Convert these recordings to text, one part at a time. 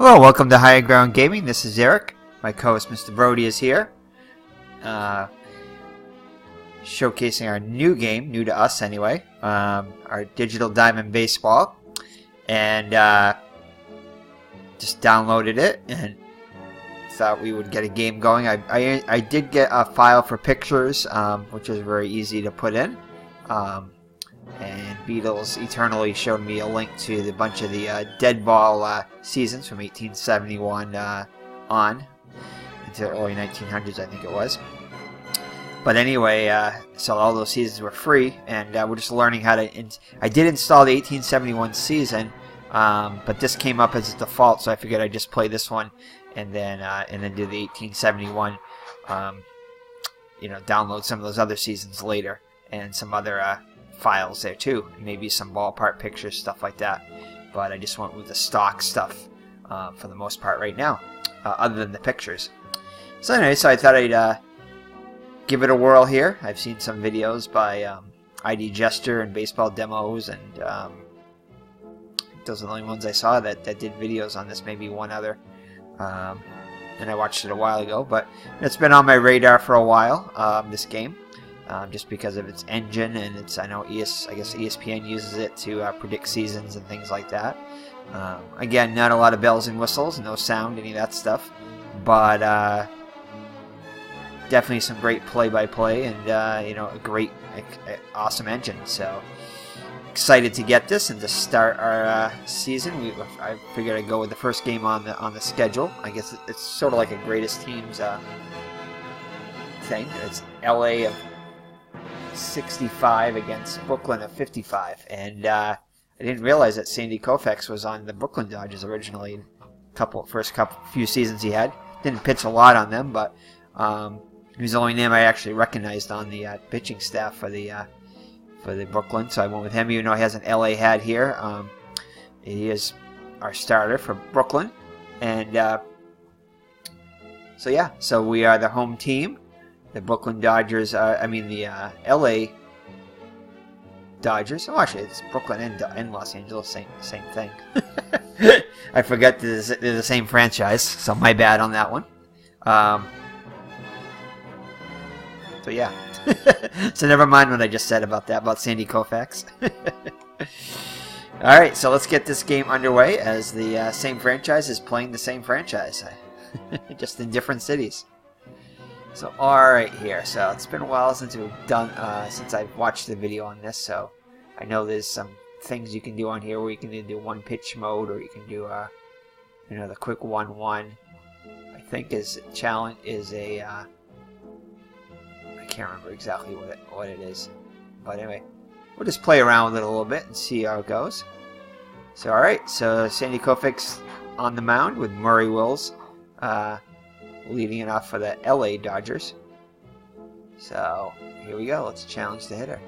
Hello, welcome to Higher Ground Gaming. This is Eric. My co-host Mr. Brody is here. Showcasing our new game, new to us anyway, our Digital Diamond Baseball. And just downloaded it and thought we would get a game going. I did get a file for pictures, which is very easy to put in. And Beatles Eternally showed me a link to the bunch of the dead ball seasons from 1871 on into the early 1900s, I think it was. But anyway, so all those seasons were free, and we're just learning how to. I did install the 1871 season, but this came up as a default, so I figured I'd just play this one, and then do the 1871. Download some of those other seasons later, and some other files there too, maybe some ballpark pictures, stuff like that. But I just went with the stock stuff for the most part right now, other than the pictures. So anyway, so I thought I'd give it a whirl here. I've seen some videos by ID Jester and Baseball Demos, and those are the only ones I saw that did videos on this, maybe one other. And I watched it a while ago, but it's been on my radar for a while, this game. Just because of its engine, and I guess ESPN uses it to predict seasons and things like that. Again, not a lot of bells and whistles, no sound, any of that stuff, but definitely some great play-by-play, and a great, awesome engine. So excited to get this and to start our season. I figured I'd go with the first game on the schedule. I guess it's sort of like a greatest teams thing. It's LA of 65 against Brookyn of 55, and I didn't realize that Sandy Koufax was on the Brookyn Dodgers originally. Few seasons he had, didn't pitch a lot on them, but he was the only name I actually recognized on the pitching staff for the Brookyn, so I went with him, even though he has an LA hat here. He is our starter for Brookyn, and so we are the home team. The Brookyn Dodgers, the LA Dodgers. Oh, actually, it's Brookyn and Los Angeles, same thing. I forgot they're the same franchise, so my bad on that one. So yeah, so never mind what I just said about Sandy Koufax. All right, so let's get this game underway as the same franchise is playing the same franchise, just in different cities. So alright here, so it's been a while since we've done, since I've watched the video on this, so I know there's some things you can do on here where you can either do one pitch mode, or you can do, the quick 1-1. I think challenge is a, I can't remember exactly what it is, but anyway, we'll just play around with it a little bit and see how it goes. So alright, so Sandy Koufax on the mound with Murray Wills, leading it off for the LA Dodgers. So here we go. Let's challenge the hitter.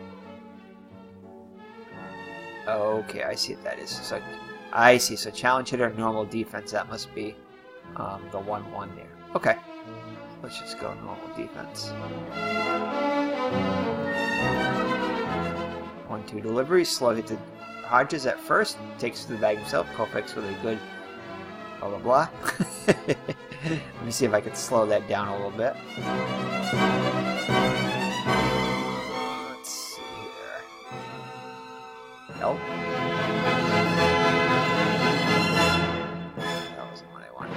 Okay, I see what that is. So I see. So challenge hitter, normal defense. That must be the 1-1 there. Okay, let's just go normal defense. 1-2 delivery. Slow hit to Hodges at first. Takes to the bag himself. Koufax with a good blah blah blah. Let me see if I can slow that down a little bit. Let's see here. Nope. That wasn't what I wanted.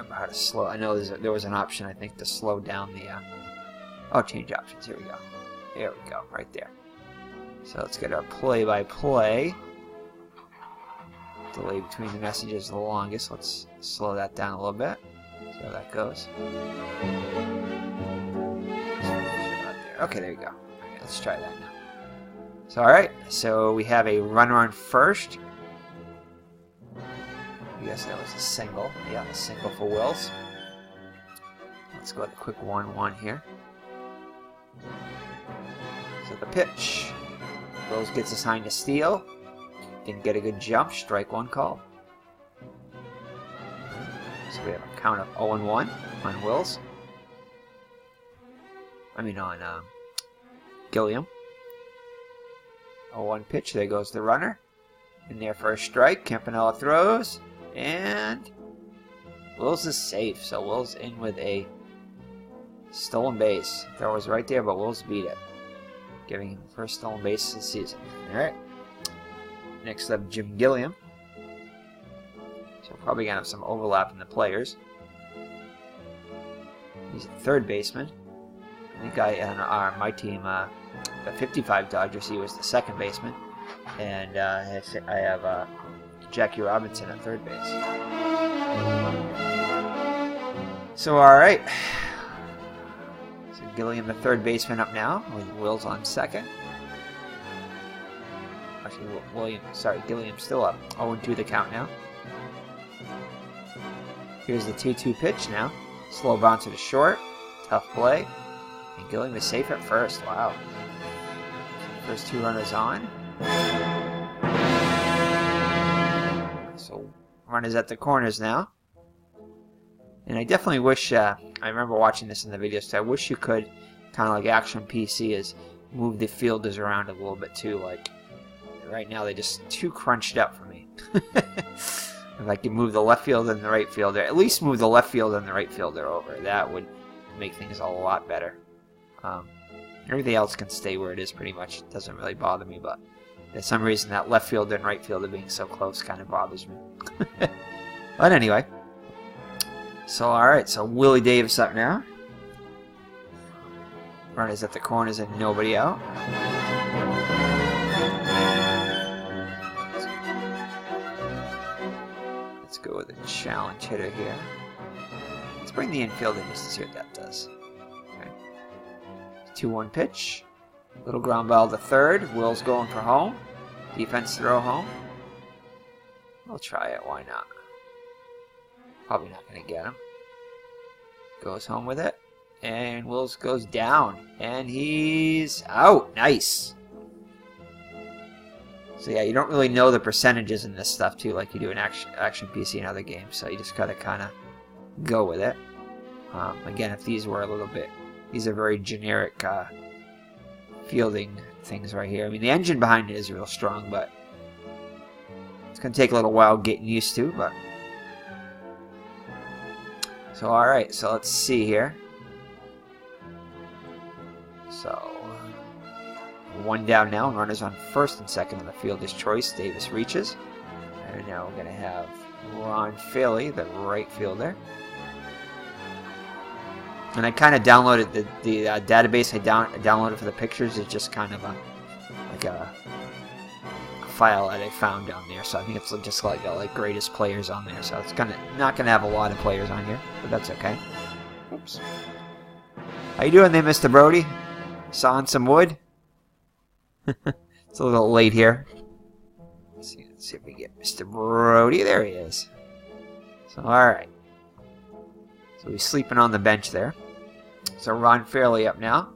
How to slow. I know there was an option, I think, to slow down the change options. Here we go. There we go, right there. So let's get our play-by-play. Delay between the messages the longest. Let's slow that down a little bit. See how that goes. Okay, there you go. Okay, let's try that now. So alright, so we have a runner on first. I guess that was a single. Yeah, a single for Wills. Let's go with a quick 1-1 here. So the pitch. Wills gets assigned a steal. Didn't get a good jump. Strike one call. So So we have a count of 0-1 on Wills. I mean on Gilliam. 0-1 pitch. There goes the runner. In there for a strike. Campanella throws. And Wills is safe. So Wills in with a stolen base. Throw was right there, but Wills beat it. Giving him the first stolen base of the season. Alright. Next up, Jim Gilliam. So we're probably going to have some overlap in the players. He's a third baseman. I think on my team, the 55 Dodgers, he was the second baseman. And I have Jackie Robinson at third base. So, alright. So Gilliam, the third baseman, up now, with Wills on second. Actually, Gilliam's still up. 0-2 the count now. Here's the 2-2 pitch now. Slow bounce to the short. Tough play. And Gilliam is safe at first. Wow. First two runners on. So runners at the corners now. And I definitely wish, I remember watching this in the videos, so I wish you could, kind of like Action PC, is move the fielders around a little bit too. Like, right now they're just too crunched up for me. If I could move the left fielder and the right fielder, at least move the left fielder and the right fielder over, that would make things a lot better. Everything else can stay where it is pretty much. It doesn't really bother me, but for some reason that left fielder and right fielder being so close kind of bothers me. But anyway. So, alright, so Willie Davis up now. Runners at the corners and nobody out. Let's go with a challenge hitter here. Let's bring the infield in just to see what that does. Okay. 2-1 pitch. Little ground ball to third. Will's going for home. Defense throw home. We'll try it. Why not? Probably not going to get him. Goes home with it. And Wills goes down. And he's out. Nice. So yeah, you don't really know the percentages in this stuff too, like you do in Action PC and other games. So you just gotta kind of go with it. Again, if these were a little bit, these are very generic fielding things right here. I mean, the engine behind it is real strong, but it's gonna take a little while getting used to. But so all right, so let's see here. So. One down now, runners on first and second on the fielder's choice. Davis reaches. And now we're going to have Ron Fairley, the right fielder. And I kind of downloaded the database I downloaded for the pictures. It's just kind of a file that I found down there. So I think it's just like greatest players on there. So it's not going to have a lot of players on here, but that's okay. Oops. How you doing there, Mr. Brody? Sawing some wood? It's a little late here. Let's see if we get Mr. Brody. There he is. So, alright. So he's sleeping on the bench there. So Ron Fairley up now.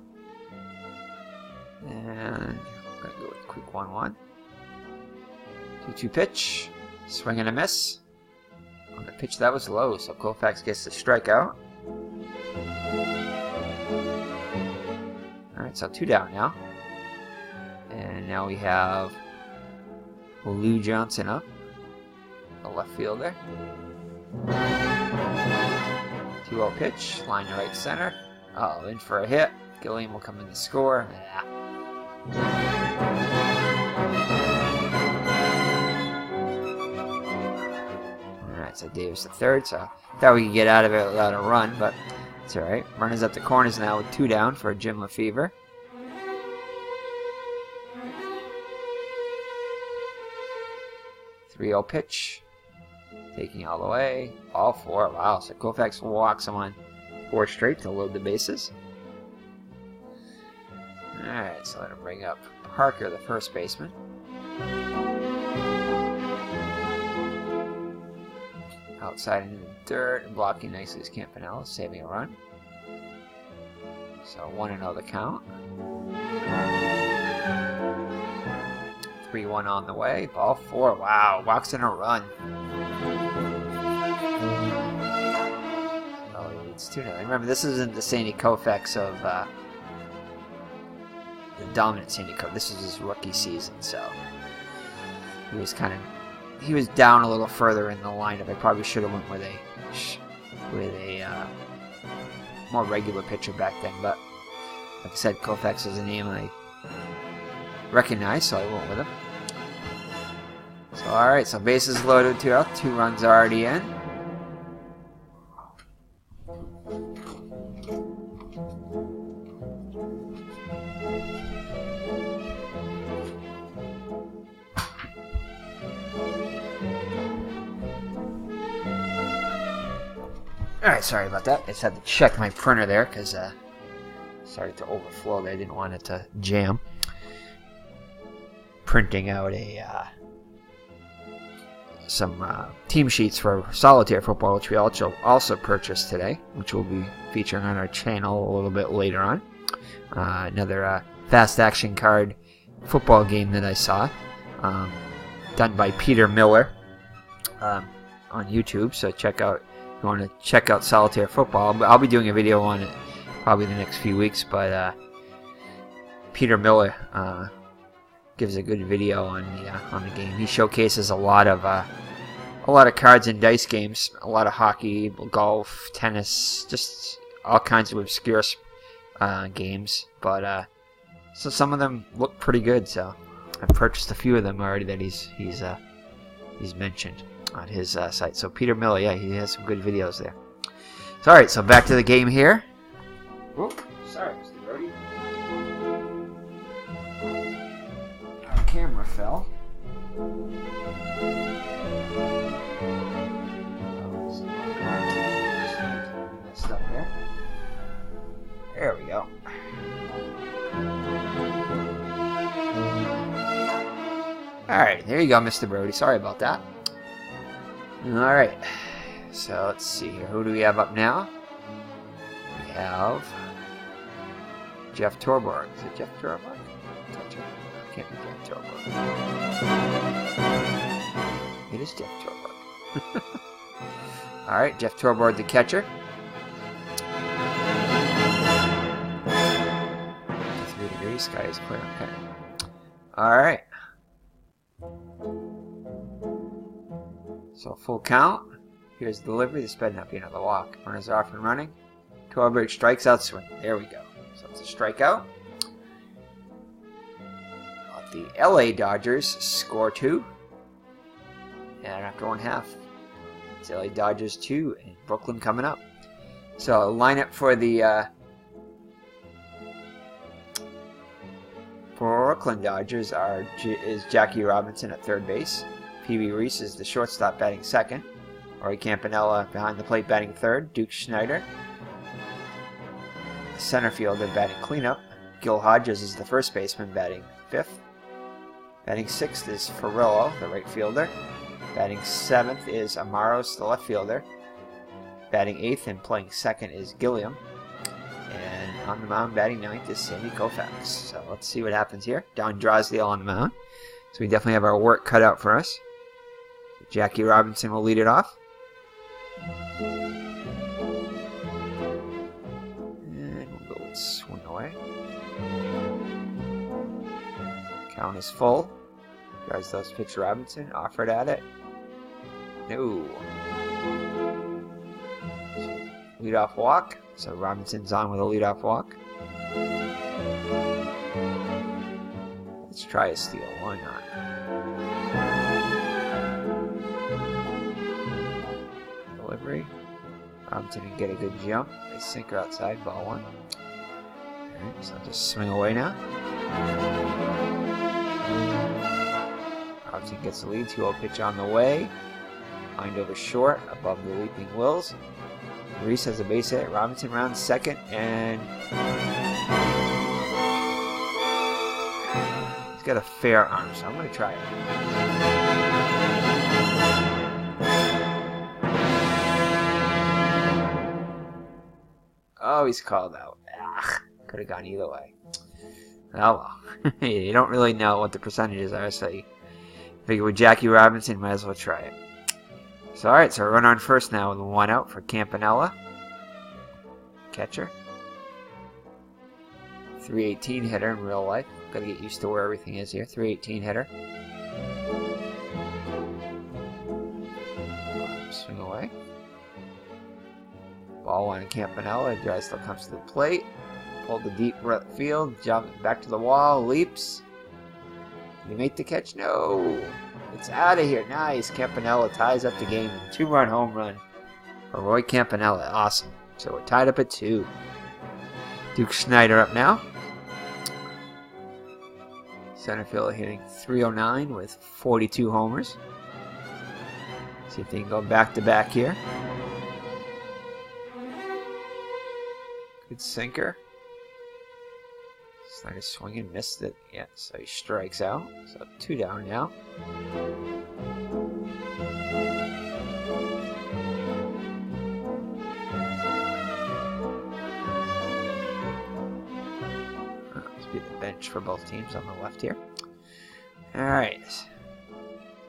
And we're going to go with a quick 1-1. 2-2 pitch. Swing and a miss. On the pitch that was low, so Koufax gets the strikeout. Alright, so 2 down now. And now we have Lou Johnson up, the left fielder. 2-0 pitch, line to right center. Oh, in for a hit. Gilliam will come in to score. Alright, so Davis the third. So I thought we could get out of it without a run, but it's alright. Runners at the corners now with 2 down for Jim Lefevre. 3-0 pitch. Taking all the way. Ball 4. Wow. So Koufax walks him on 4 straight to load the bases. Alright, so that'll bring up Parker, the first baseman. Outside into the dirt and blocking nicely is Campanella, saving a run. So 1-0 the count. 3-1 on the way. Ball 4. Wow. Walks in a run. It's 2-0. Remember, this isn't the Sandy Koufax of the dominant Sandy Koufax. This is his rookie season, so he was down a little further in the lineup. I probably should have went with a more regular pitcher back then, but like I said, Koufax is a name I recognize, so I went with him. So alright, so bases loaded, 2 out, 2 runs already in. Alright, sorry about that. I just had to check my printer there because it started to overflow there. I didn't want it to jam. Printing out some team sheets for solitaire football, which we also purchased today, which we'll be featuring on our channel a little bit later on. Another fast action card football game that I saw, done by Peter Miller on YouTube. So check out. If you want to check out solitaire football, I'll be doing a video on it probably the next few weeks. But Peter Miller gives a good video on the game. He showcases a lot of cards and dice games, a lot of hockey, golf, tennis, just all kinds of obscure games. But so some of them look pretty good. So I've purchased a few of them already that he's mentioned on his site. So Peter Miller, yeah, he has some good videos there. So alright, so back to the game here. Whoop, sorry, Mr. Brody. Our camera fell. Messed up there. There we go. Alright, there you go, Mr. Brody. Sorry about that. Alright, so let's see here. Who do we have up now? We have Jeff Torborg. Is it Jeff Torborg? Can't be Jeff Torborg. It is Jeff Torborg. Alright, Jeff Torborg, the catcher. 53 degrees, sky is clear. Okay. Alright. So full count. Here's the delivery. This better not be another walk. Runners off and running. 12-bird strikes out swing. There we go. So it's a strikeout. The LA Dodgers score 2. And after 1/2, it's LA Dodgers 2 and Brooklyn coming up. So lineup for the Brooklyn Dodgers is Jackie Robinson at third base. P.B. Reese is the shortstop batting second. Roy Campanella behind the plate batting third. Duke Snider, the center fielder, batting cleanup. Gil Hodges is the first baseman batting fifth. Batting sixth is Ferrillo, the right fielder. Batting seventh is Amaros, the left fielder. Batting eighth and playing second is Gilliam. And on the mound batting ninth is Sandy Koufax. So let's see what happens here. Down Drysdale on the mound. So we definitely have our work cut out for us. Jackie Robinson will lead it off. And we'll go with swing away. Count is full. Drysdale's pitch Robinson. Offered at it. No. Leadoff walk. So Robinson's on with a leadoff walk. Let's try a steal. Why not? Delivery. Robinson can get a good jump. They sinker outside. Ball one. Alright, so I'll just swing away now. Robinson gets the lead. 2-0 pitch on the way. Lined over short. Above the leaping Wills. Reese has a base hit. Robinson rounds second. And he's got a fair arm, so I'm going to try it. Oh, he's called out. Could have gone either way. Oh well. You don't really know what the percentages are, so you figure with Jackie Robinson, might as well try it. So alright, so run on first now with 1 out for Campanella. catcher. 318 hitter in real life. Gotta get used to where everything is here. 318 hitter. Swing away. Ball one in Campanella. Drysdale comes to the plate. Pulled the deep right field. Jump back to the wall. Leaps. Did he make the catch? No. It's out of here. Nice. Campanella ties up the game. 2-run home run for Roy Campanella. Awesome. So we're tied up at 2. Duke Snider up now. Center field hitting .309 with 42 homers. See if they can go back-to-back here. Good sinker. Snider swinging, missed it. Yeah, so he strikes out. So 2 down now. Must be the bench for both teams on the left here. Alright.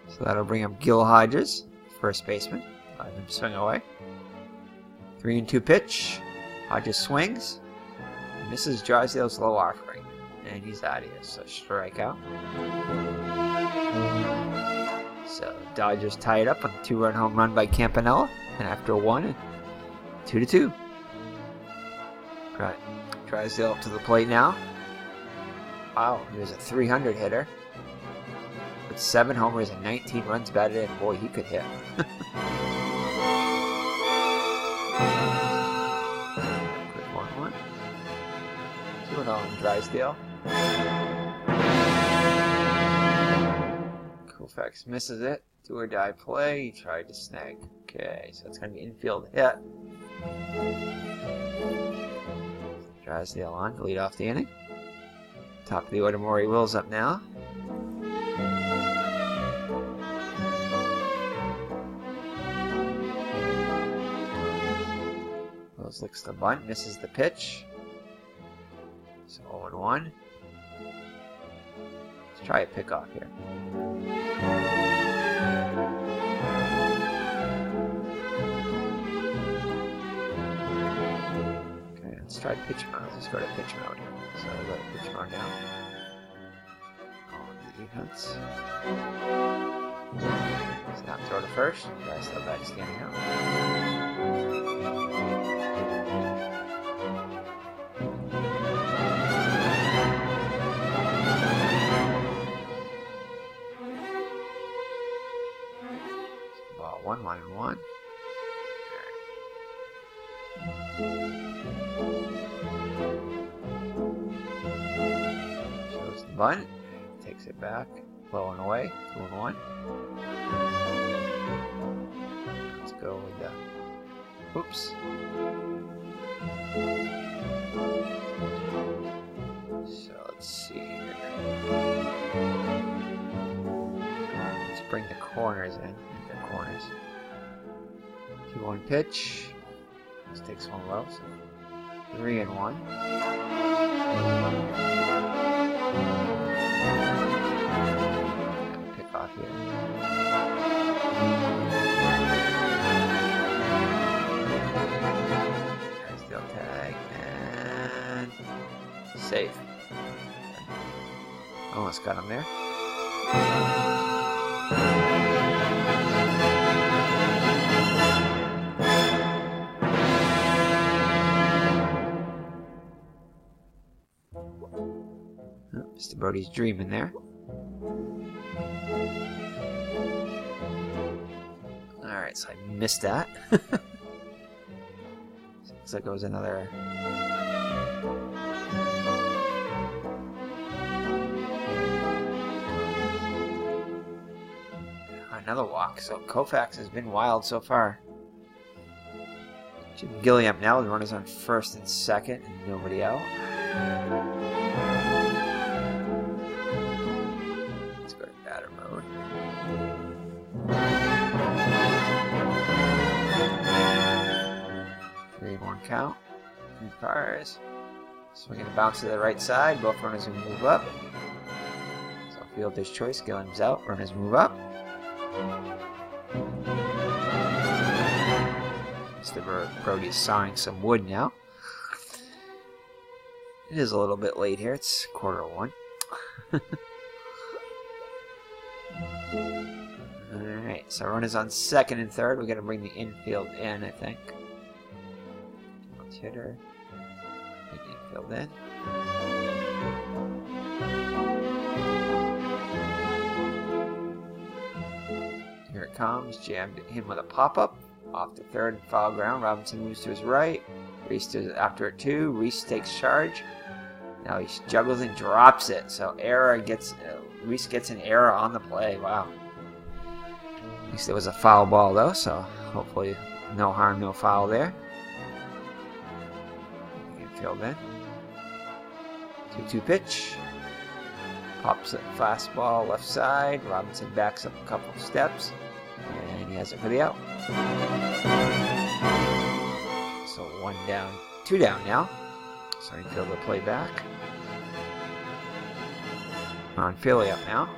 So that'll bring up Gil Hodges, first baseman. Let him swing away. 3-2 pitch. Hodges swings. Misses Drysdale's low offering. And he's out of here. So strikeout. So Dodgers tie it up on a 2-run home run by Campanella. And after 1, 2-2. Right. Drysdale up to the plate now. Wow, he was a 300 hitter. With 7 homers and 19 runs batted in. Boy, he could hit. Quick 1-1. 2-0 on Drysdale. Koufax misses it. Do or die play. He tried to snag. Okay, so it's going to be infield hit. Drysdale on to lead off the inning. Top of the order, Maury Wills up now. Wills looks the bunt, misses the pitch. So 0-1. Let's try a pickoff here. Okay, let's try pitch mode. Let's go to pitch mode here. So I'll go to pitch mode now. On the defense. Snap throw to first. Drysdale back standing out. Ball 1-1. Shows the bunt. Takes it back. Low and away. 2-1. Let's go with the. Oops. So let's see here. Let's bring the corners in. The corners. 2-1 pitch. This takes one low. So 3-1. Pick off here. Drysdale tag and safe. Almost got him there. Mr. Brody's dreaming there. Alright, so I missed that. Looks like it was another. Another walk. So Koufax has been wild so far. Gilliam now with runners on first and second and nobody out. Let's go to batter mode. One count. 3 fires. Swinging a bounce to the right side. Both runners will move up. So fielder's choice. Gilliam's out. Runners move up. Mr. Brody's sawing some wood now. It is a little bit late here. It's 1:15. Alright, so runners on second and third. We're going to bring the infield in, I think. Hitter. Bring the infield in. Here it comes. Jammed in with a pop-up. Off to third and foul ground. Robinson moves to his right. Reese does it after it too. Reese takes charge. Now he juggles and drops it. So error gets Reese gets an error on the play. Wow. At least it was a foul ball though, so hopefully no harm, no foul there. Infield in. 2-2 pitch. Pops it fastball left side. Robinson backs up a couple of steps. And he has it for the out. So 1 down, 2 down now. So infield will play back. On Philly up now.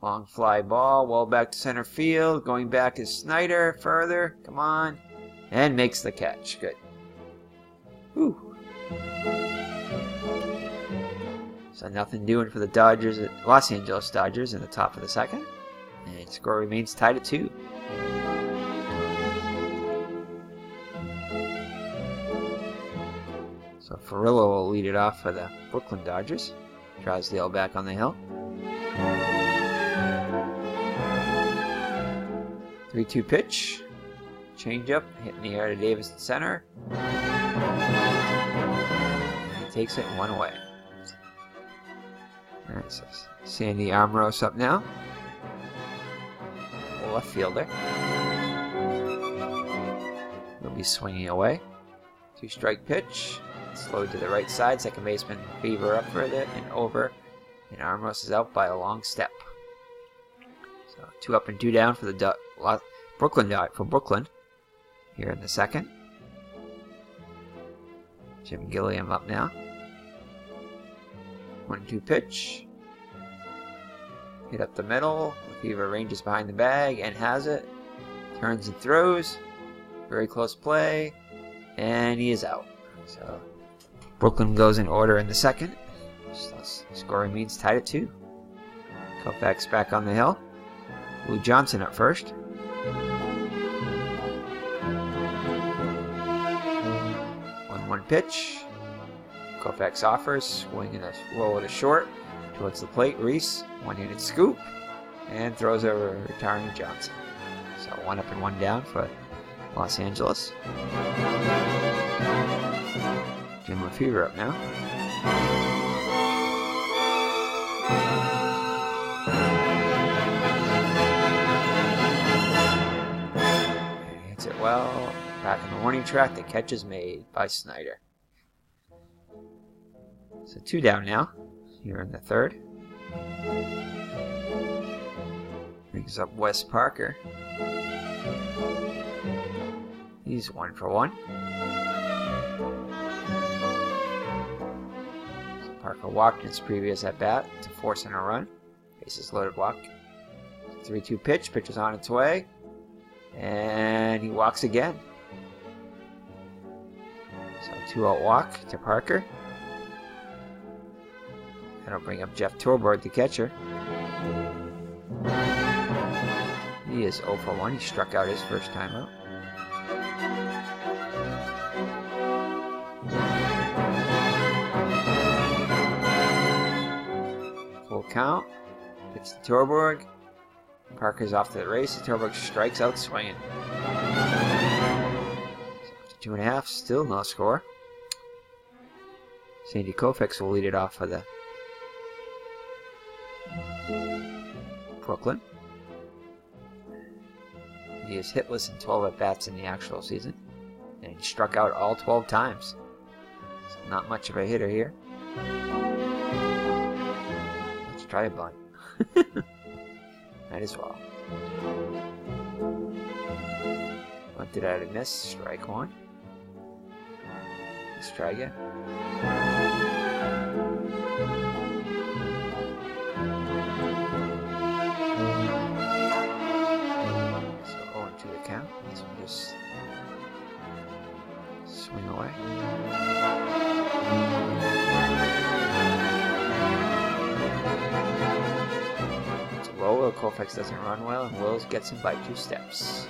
Long fly ball, well back to center field. Going back is Snider further. Come on. And makes the catch. Good. Whew. So nothing doing for the Dodgers, Los Angeles Dodgers in the top of the second. And score remains tied at 2. So Ferrillo will lead it off for the Brooklyn Dodgers. Drysdale back on the hill. 3-2 pitch. Changeup, hitting the air to Davis in center. And he takes it 1 away. Alright, so Sandy Ambrose up now. Left fielder. He'll be swinging away. 2-strike pitch. Slowed to the right side. Second baseman Fever up further and over. And Ambrose is out by a long step. So 2 up and 2 down for the Brooklyn here in the second. Jim Gilliam up now. 1-2 pitch. Hit up the middle. Fever ranges behind the bag and has it. Turns and throws. Very close play. And he is out. So Brooklyn goes in order in the second. So scoring means tied at 2. Koufax back on the hill. Lou Johnson up first. 1-1 pitch. Koufax offers. Swing and a roll it a short. Towards the plate. Reese. 1-handed scoop. And throws over retiring Johnson. So 1 up and 1 down for Los Angeles. Jim Lefevre up now. And he hits it well. Back on the warning track. The catch is made by Snider. So 2 down now. Here in the third. Brings up Wes Parker. He's 1 for 1. So Parker walked in his previous at bat to force in a run. Bases loaded walk. 3-2 pitch. Pitch is on its way. And he walks again. So 2-out walk to Parker. That'll bring up Jeff Torborg, the catcher. He is 0 for 1. He struck out his first time out. Full count. Gets to Torborg. Parker's off to the race. Torborg strikes out swinging. 2.5. Still no score. Sandy Koufax will lead it off for the Brooklyn. He is hitless in 12 at-bats in the actual season. And he struck out all 12 times. So not much of a hitter here. Let's try a bunt. Might as well. Bunted out a miss. Strike 1. Let's try again. Swing away. It's a low. Koufax doesn't run well, and Wills gets him by 2 steps.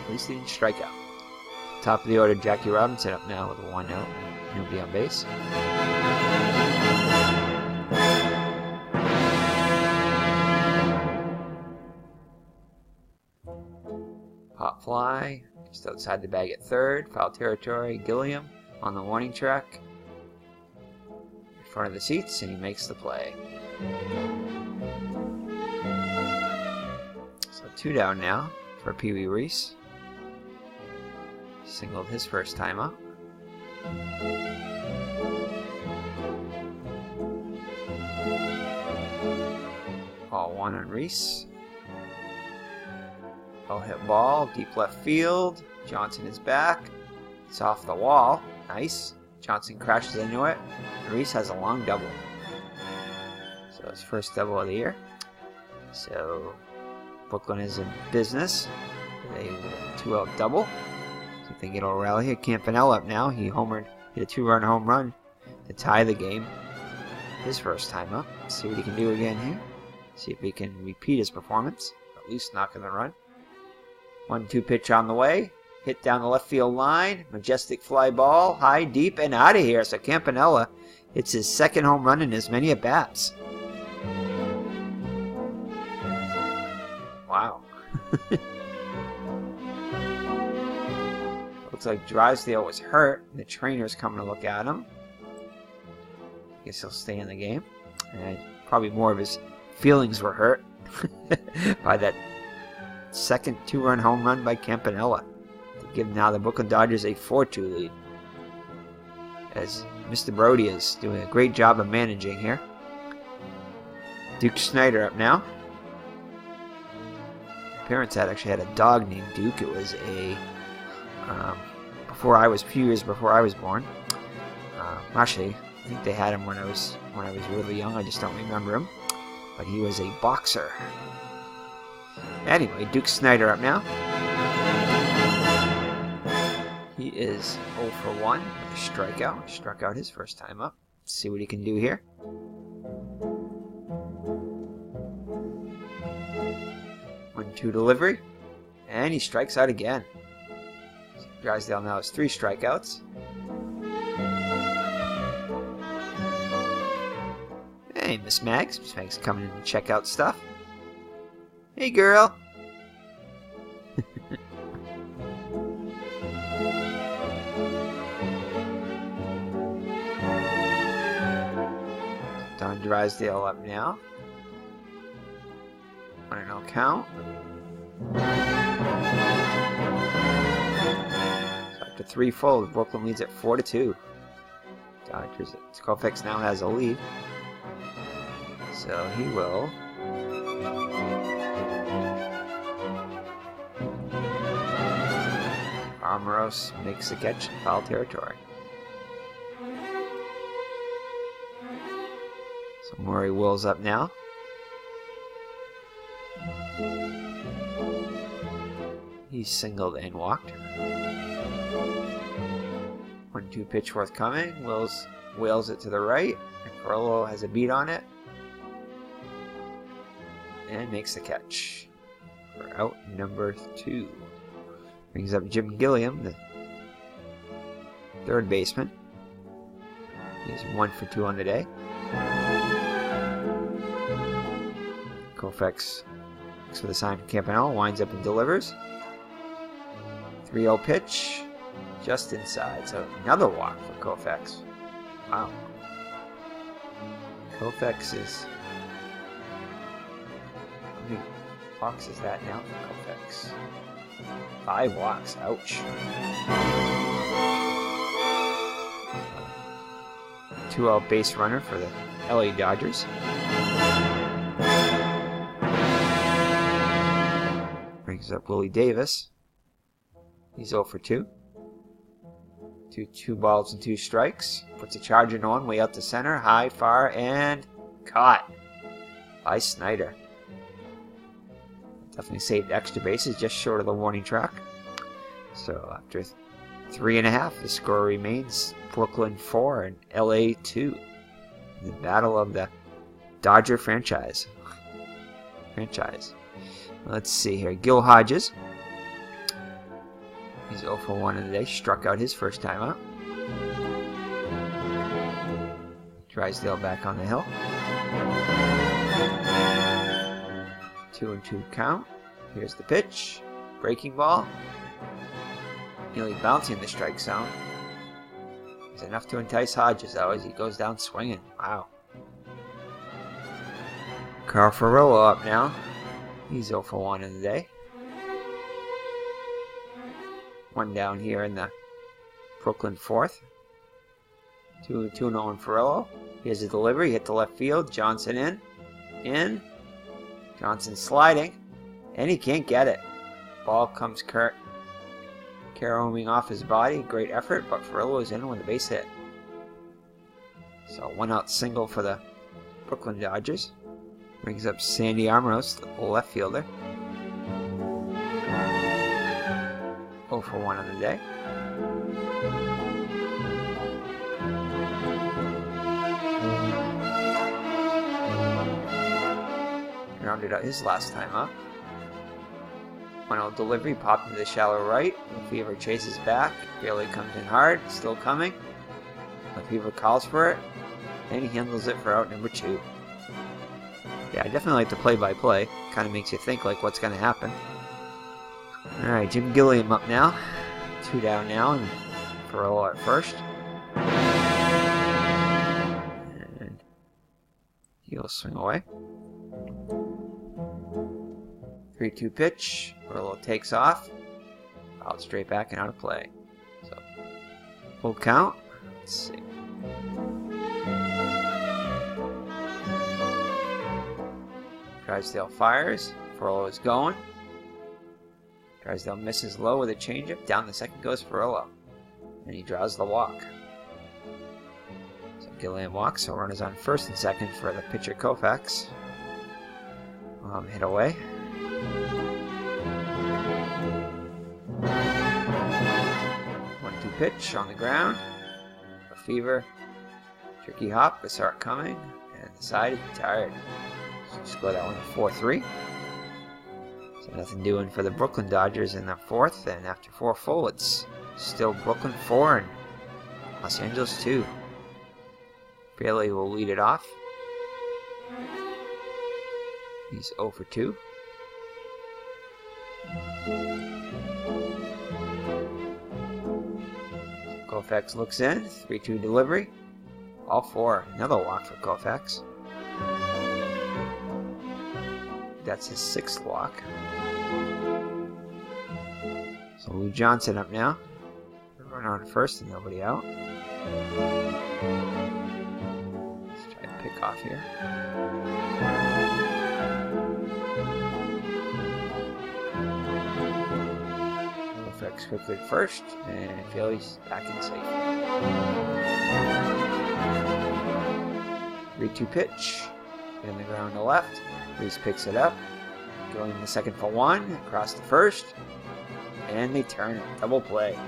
At least he didn't strike out. Top of the order, Jackie Robinson up now with a 1-out. Nobody on base. Pop fly, just outside the bag at third. Foul territory, Gilliam on the warning track. In front of the seats, and he makes the play. So 2 down now for Pee Wee Reese. Singled his first time up. Ball 1 on Reese. Well hit ball, deep left field. Johnson is back. It's off the wall. Nice. Johnson crashes into it. Reese has a long double. So his first double of the year. So Brookyn is in business with a 2-out double. So I think it'll rally here. Campanella up now. He homered, hit a 2-run home run to tie the game. His first time up. See what he can do again here. See if he can repeat his performance. At least knock in the run. 1-2 pitch on the way. Hit down the left field line. Majestic fly ball. High, deep, and out of here. So Campanella hits his second home run in as many at-bats. Wow. Looks like Drysdale was hurt. The trainer's coming to look at him. I guess he'll stay in the game. And probably more of his feelings were hurt by that second 2-run home run by Campanella to give now the Brookyn Dodgers a 4-2 lead. As Mr. Brody is doing a great job of managing here. Duke Snider up now. My parents actually had a dog named Duke. It was a few years before I was born. Actually, I think they had him when I was really young. I just don't remember him. But he was a boxer. Anyway, Duke Snider up now. He is 0 for 1 with a strikeout. Struck out his first time up. Let's see what he can do here. One-two delivery. And he strikes out again. Drysdale now has 3 strikeouts. Hey, Miss Mags. Miss Mags coming in to check out stuff. Hey, girl. Don Drysdale up now. 1-0 count. So after 3 full, Brookyn leads at 4-2. Dodgers. Koufax now has a lead. So he will Armoros makes the catch in foul territory. So Murray Wills up now. He's singled and walked. 1-2 pitch forthcoming. Wills wheels it to the right. And Carlo has a beat on it. And makes the catch for out number 2. Brings up Jim Gilliam, the third baseman. He's 1 for 2 on the day. Koufax looks for the sign from Campanella, winds up and delivers. 3-0 pitch, just inside. So another walk for Koufax. Wow. Koufax is... How many walks is that now for Koufax? 5 walks. Ouch. 2-out base runner for the LA Dodgers. Brings up Willie Davis. He's 0 for 2. 2 balls and 2 strikes. Puts a charge in on, way out to center. High, far, and caught by Snider. Definitely saved extra bases, just short of the warning track. So after 3.5. The score remains Brooklyn 4 and LA 2. The battle of the Dodger franchise. Let's see here. Gil Hodges. He's 0 for 1 in the day. Struck out his first time out. Drysdale back on the hill. 2-2 count. Here's the pitch. Breaking ball. Nearly bouncing the strike zone. It's enough to entice Hodges, though, as he goes down swinging. Wow. Carl Ferrello up now. He's 0 for 1 in the day. One down here in the Brooklyn 4th. 2-0 Ferrello. Here's a delivery. Hit the left field. Johnson in. Johnson sliding. And he can't get it. Ball comes caroming off his body. Great effort, but Ferrello is in with a base hit. So 1-out single for the Brooklyn Dodgers. Brings up Sandy Armoros, the left fielder. 0 for 1 on the day. Rounded out his last time up. 1-0 delivery, popped into the shallow right. Lefevre chases back. Bailey comes in hard, still coming. Lefevre calls for it, and he handles it for out number 2. Yeah, I definitely like the play-by-play. Kind of makes you think, like, what's going to happen. Alright, Jim Gilliam up now. 2 down now, and Ferrello at first. And he'll swing away. 3-2 pitch. Ferrello takes off. Out straight back and out of play. So, full count. Let's see. Drysdale fires. Ferrello is going. Drysdale misses low with a changeup. Down the second goes Ferrello. And he draws the walk. So Gilliam walks, so runners on first and second for the pitcher Koufax. Hit away. 1-2 pitch on the ground. Lefevre. Tricky hop. Bassart coming. And the side is retired. So score that one at 4-3. So nothing doing for the Brooklyn Dodgers in the 4th. And after 4 full, it's still Brooklyn 4 and Los Angeles 2. Bailey will lead it off. He's 0 for 2. Koufax looks in. 3-2 delivery. All 4. Another walk for Koufax. That's his 6th walk. So Lou Johnson up now. Run on first and nobody out. Let's try to pick off here. Koufax quickly at first, and Bailey's back in safe. 3-2 pitch. In the ground to left. Reese picks it up. Going in the second for 1. Across the first. And they turn it. Double play.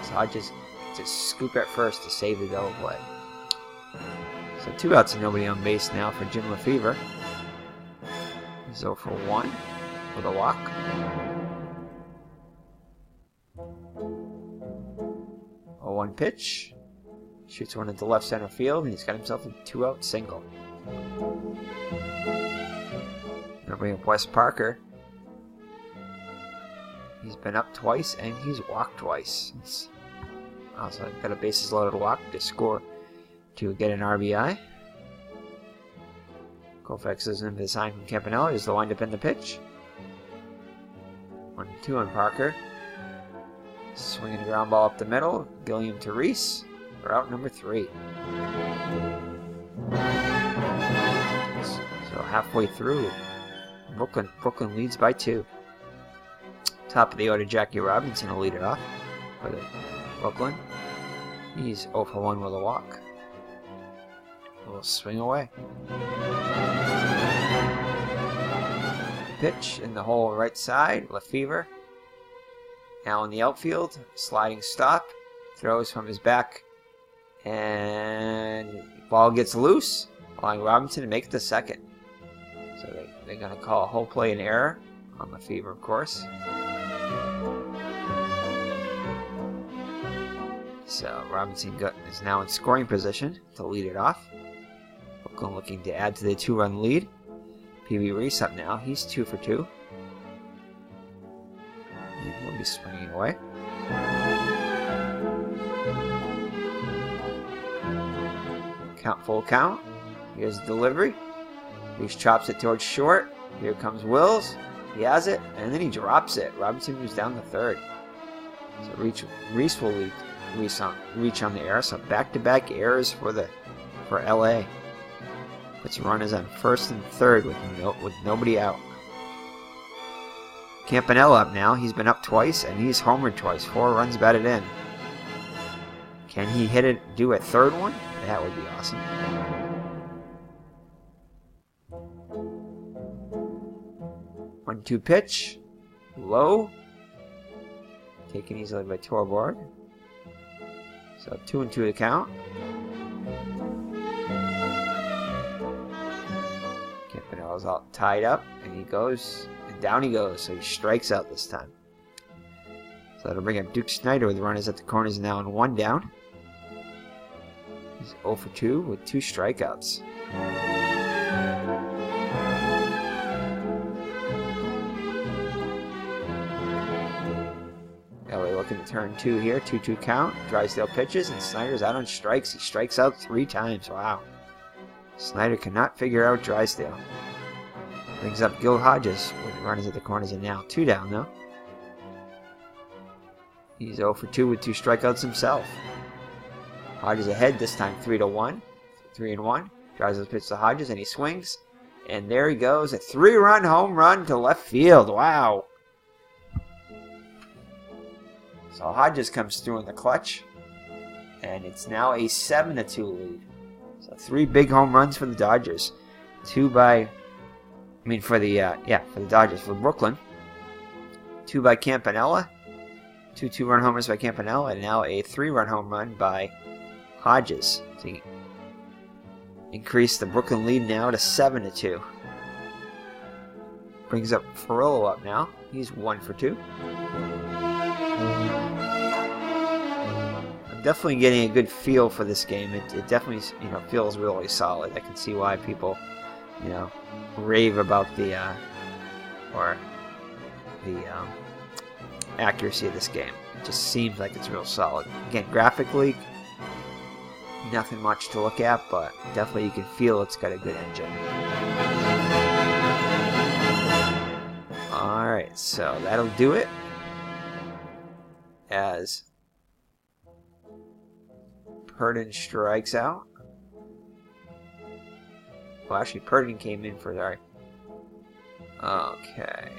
So Hodges to scoop at first to save the double play. So 2 outs and nobody on base now for Jim Lefevre. He's 0 for 1 with a walk. 0-1 pitch. Shoots one into left center field, and he's got himself a 2-out single. Gonna bring up Wes Parker. He's been up twice, and he's walked twice. It's also got a bases loaded walk to score to get an RBI. Koufax is in the sign from Campanella. Is the windup in the pitch. 1-2 on Parker. Swinging a ground ball up the middle. Gilliam to Reese. For out number 3. So halfway through, Brooklyn leads by 2. Top of the order, Jackie Robinson will lead it off for the Brooklyn. He's 0 for 1 with a walk. We'll swing away. Pitch in the hole right side. Lefevre Now in the outfield, sliding stop, throws from his back, and ball gets loose, allowing Robinson to make the second. So they're going to call a whole play an error on Lefevre, of course. So Robinson is now in scoring position to lead it off. Brookyn looking to add to the 2-run lead. Pee-wee Reese up now. He's 2 for 2. And he'll be swinging away. Full count. Here's the delivery. Reese chops it towards short. Here comes Wills. He has it, and then he drops it. Robinson moves down to third. So Reese will lead. Reach on the error. So back-to-back errors for LA. Puts runners on first and third with nobody out. Campanella up now. He's been up twice, and he's homered twice. 4 runs batted in. Can he do a third one? That would be awesome. One-two pitch. Low. Taken easily by Torborg. So 2-2 to count. Campanella's all tied up, and he goes, and down he goes. So he strikes out this time. So that'll bring up Duke Snider with runners at the corners now and 1 down. He's 0 for 2 with 2 strikeouts. LA looking to turn 2 here. 2-2 count. Drysdale pitches, and Snider's out on strikes. He strikes out 3 times. Wow. Snider cannot figure out Drysdale. Brings up Gil Hodges with runners at the corners and now 2 down though. He's 0 for 2 with 2 strikeouts himself. Hodges ahead, this time 3-1. 3-1. Drysdale pitch to Hodges, and he swings. And there he goes, a 3-run home run to left field. Wow. So Hodges comes through in the clutch. And it's now a 7-2 lead. So 3 big home runs for the Dodgers. For the Dodgers. For Brookyn. 2 by Campanella. 2 2-run homers by Campanella, and now a 3-run home run by Hodges to increase the Brookyn lead now to 7-2. Brings up Ferrillo up now. He's 1 for 2. I'm definitely getting a good feel for this game. It definitely feels really solid. I can see why people rave about the accuracy of this game. It just seems like it's real solid. Again, graphically, nothing much to look at, but definitely you can feel it's got a good engine. Alright, so that'll do it. As Purdon strikes out. Well, actually, Purdon came in for that. Okay.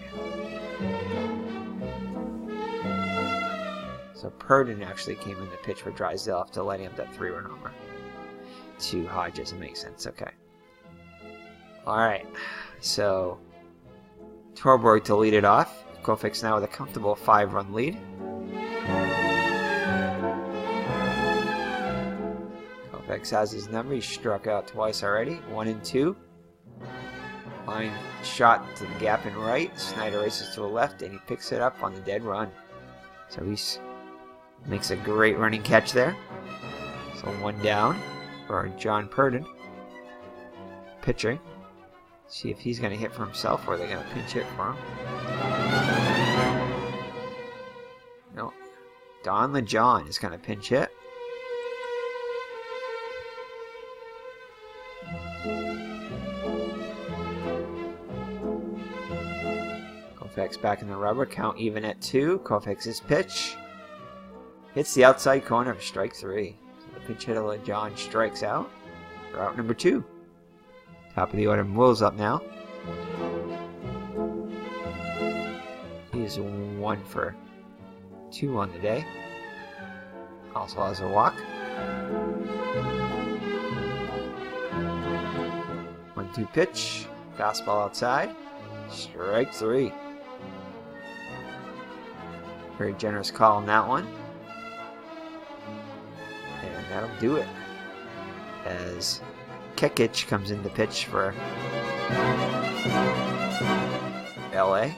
So Purdon actually came in to pitch for Drysdale after letting him that 3-run homer to Hodges. It makes sense. Okay. Alright. So Torborg to lead it off. Koufax now with a comfortable 5-run lead. Koufax has his number. He's struck out twice already. 1 and 2. Line shot to the gap in right. Snider races to the left, and he picks it up on the dead run. So he's makes a great running catch there. So 1 down for John Purdon. Pitching. See if he's going to hit for himself or they're going to pinch hit for him. No. Don LeJohn is going to pinch hit. Koufax back in the rubber. Count even at 2. Koufax's pitch. Hits the outside corner for strike 3. So the pinch hitter LeJohn strikes out for out number 2. Top of the order, Wills up now. He's 1 for 2 on the day. Also has a walk. 1-2 pitch. Fastball outside. Strike 3. Very generous call on that one. And that'll do it. As Kekic comes in to pitch for LA.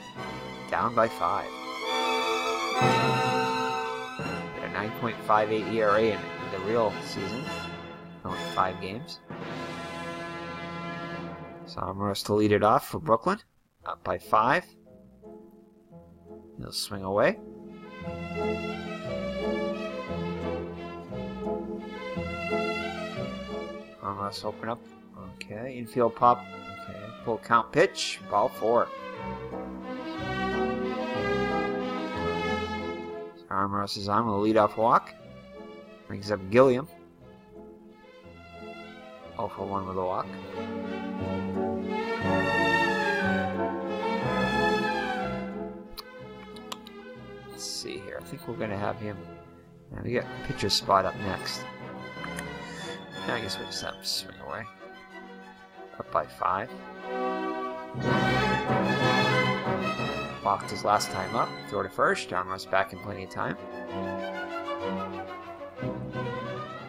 Down by 5. Got a 9.58 ERA in the real season. Only 5 games. Sombros to lead it off for Brookyn. Up by 5. He'll swing away. Sombros open up. Okay, infield pop. Okay, full count pitch. Ball 4. Sombros is on with a leadoff walk. Brings up Gilliam. 0 for 1 with a walk. Let's see here. I think we're going to have him. We got pitcher spot up next. I guess we'll just have him swing away. Up by 5. Walked his last time up. Throw to first. Sombros back in plenty of time.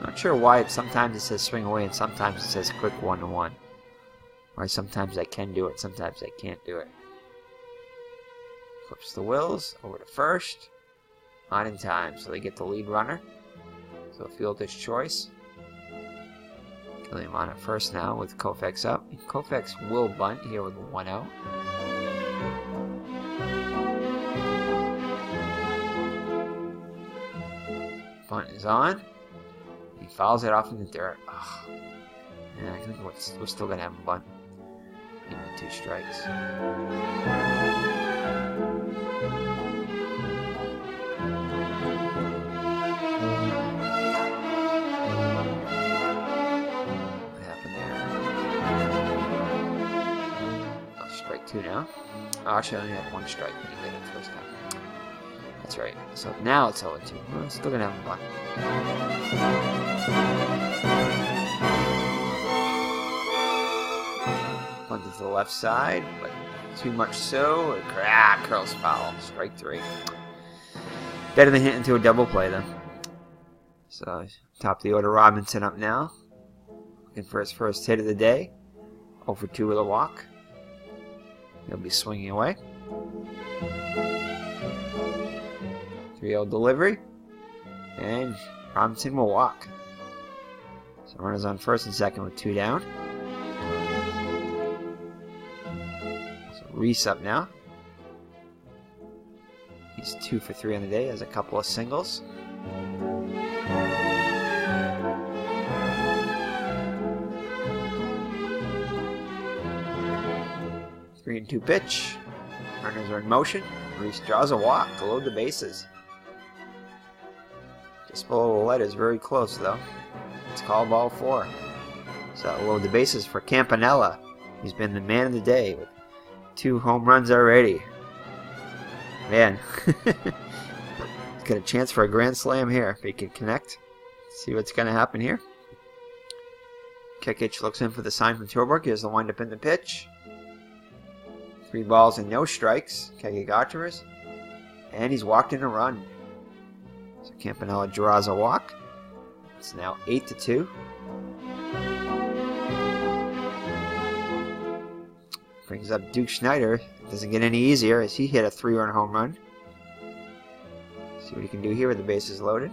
Not sure why sometimes it says swing away and sometimes it says quick 1-1. Or sometimes I can do it, sometimes I can't do it. Flips the Wills over to first. Not in time, so they get the lead runner. So fielder's choice. Gilliam on at first now with Koufax up. Koufax will bunt here with 1 out. Bunt is on. He fouls it off in the dirt. Oh. Yeah, I think we're still going to have a bunt. Give me 2 strikes. What happened there? Oh, strike 2 now. Oh, actually, I only had 1 strike when he did it the first time. That's right. So now it's 0-2. We're still going to have a bunt. Bunt to the left side, but too much so. Curls foul. Strike 3. Better than hitting into a double play, though. So, top of the order, Robinson up now. Looking for his first hit of the day. 0 for 2 with a walk. He'll be swinging away. 3-0 delivery. And Robinson will walk. So runners on first and second with 2 down. So Reese up now. He's 2 for 3 on the day. Has a couple of singles. Three and 2 pitch. Runners are in motion. Reese draws a walk to load the bases. Just below the letters, very close though. It's called ball 4. So that'll load the bases for Campanella. He's been the man of the day with 2 home runs already. Man, got a chance for a grand slam here if he can connect. See what's going to happen here. Kekic looks in for the sign from Tilburg. Here's the windup in the pitch. 3 balls and no strikes. Kekic and he's walked in a run. So Campanella draws a walk. It's now 8-2. Brings up Duke Snider. It doesn't get any easier as he hit a 3-run home run. See what he can do here with the bases loaded.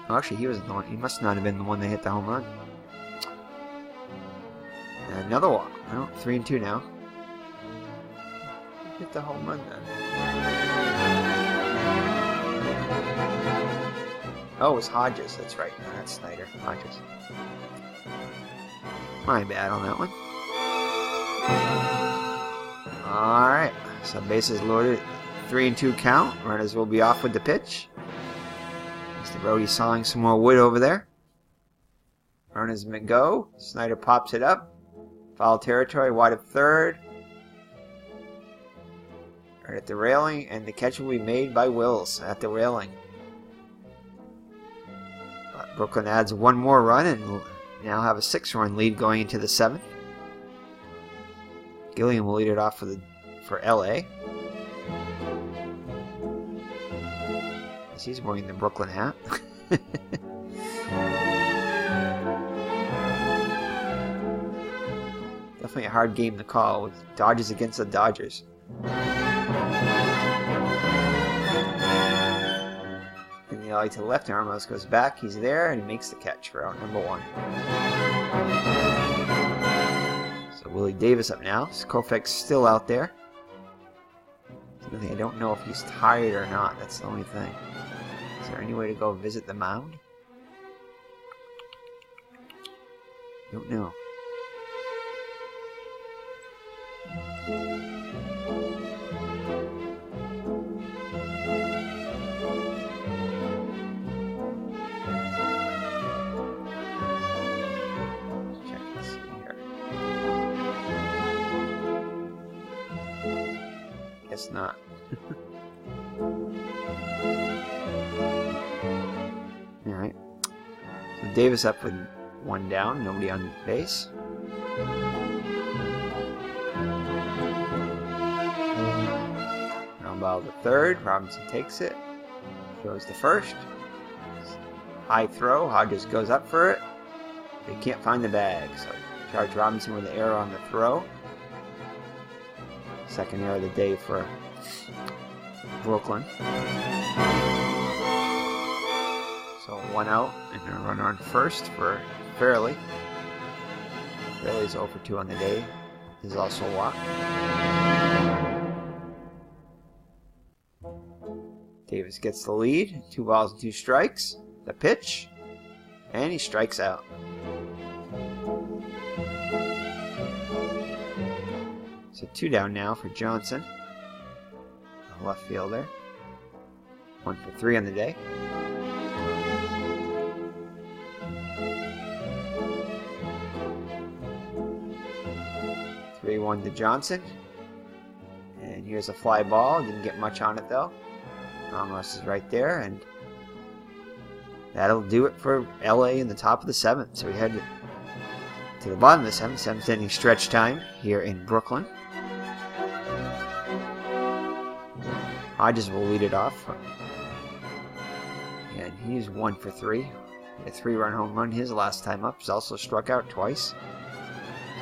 Oh, actually, he was the one. He must not have been the one that hit the home run. And another walk. Well, 3 and 2 now. Hit the home run then. Oh, it was Hodges. That's right. No, that's Snider. Hodges. My bad on that one. Alright. So bases loaded. 3 and 2 count. Runners will be off with the pitch. Mr. Brody's sawing some more wood over there. Runners go. Snider pops it up. Foul territory, wide of third. Right at the railing, and the catch will be made by Wills at the railing. Brookyn adds 1 more run and now have a 6-run lead going into the 7th. Gilliam will lead it off for LA. He's wearing the Brookyn hat. Definitely a hard game to call with Dodgers against the Dodgers. And the alley to the left, Armos goes back. He's there and he makes the catch for out number 1. So Willie Davis up now. Koufax still out there. I don't know if he's tired or not. That's the only thing. Is there any way to go visit the mound? Don't know. Check this here. Guess not. Alright. So Davis up with 1 down, nobody on base. Ground ball to third, Robinson takes it. Throws to first. High throw, Hodges goes up for it. They can't find the bag, so charge Robinson with the error on the throw. Second error of the day for Brookyn. So 1 out and a runner on first for Fairley. Fairley's 0 for 2 on the day. Is also a walk. Davis gets the lead. 2 balls and 2 strikes. The pitch. And he strikes out. So 2 down now for Johnson. Left fielder. 1 for 3 on the day. 3-1 to Johnson. And here's a fly ball. Didn't get much on it though. Ramos is right there, and that'll do it for LA in the top of the 7th. So we head to the bottom of the 7th. 7th inning stretch time here in Brookyn. Hodges will lead it off. And he's 1 for 3. A 3-run home run his last time up. He's also struck out twice.